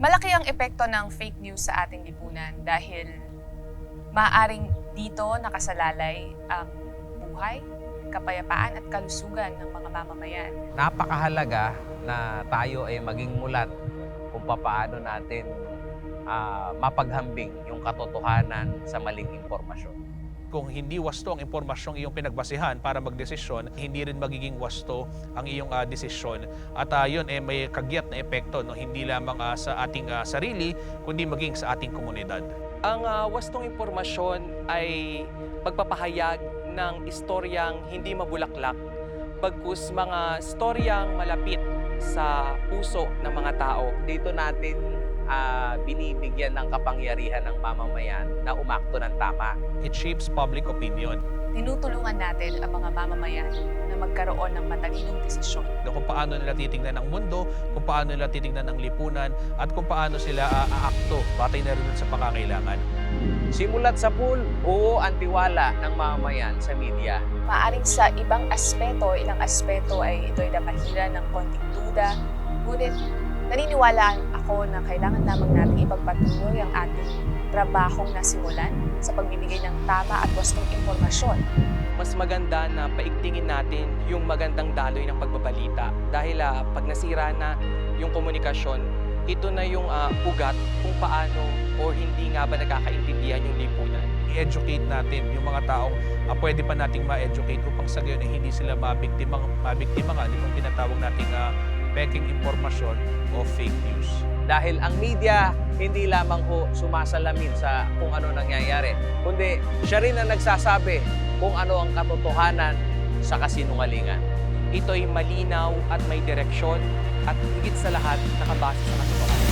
Malaki ang epekto ng fake news sa ating lipunan dahil maaaring dito nakasalalay ang buhay, kapayapaan at kalusugan ng mga mamamayan. Napakahalaga na tayo ay maging mulat kung paano natin mapaghambing yung katotohanan sa maling impormasyon. Kung hindi wasto ang impormasyong iyong pinagbasehan para magdesisyon, hindi rin magiging wasto ang iyong desisyon. At yun may kagyat na epekto, no? Hindi lamang sa ating sarili, kundi maging sa ating komunidad. Ang wastong impormasyon ay pagpapahayag ng istoryang hindi mabulaklak, bagkus mga istoryang malapit sa puso ng mga tao. Dito natin binibigyan ng kapangyarihan ng mamamayan na umakto ng tama. It shapes public opinion. Tinutulungan natin ang mga mamamayan na magkaroon ng matalinong desisyon. Kung paano nila titingnan ang mundo, kung paano nila titingnan ang lipunan, at kung paano sila aakto batay na rin sa pangangailangan. Simulat sa pool, buo ang tiwala ng mamamayan sa media. Maaring sa ibang ilang aspeto ay ito'y napahiran ng konting duda, ngunit naniniwala ako na kailangan lamang nating ipagpatuloy ang ating trabahong nasimulan sa pagbibigay ng tama at wastong impormasyon. Mas maganda na paigtingin natin yung magandang daloy ng pagbabalita dahil pag nasira na yung komunikasyon, ito na yung ugat kung paano o hindi nga ba nagkakaintindihan yung lipunan. I-educate natin yung mga taong pwede pa nating ma-educate upang sa gayon hindi sila mabiktima nga nitong tinatawag nating peking impormasyon o fake news. Dahil ang media hindi lamang sumasalamin sa kung ano nangyayari, kundi siya rin ang nagsasabi kung ano ang katotohanan sa kasinungalingan. Ito'y malinaw at may direksyon at higit sa lahat nakabase sa katotohanan.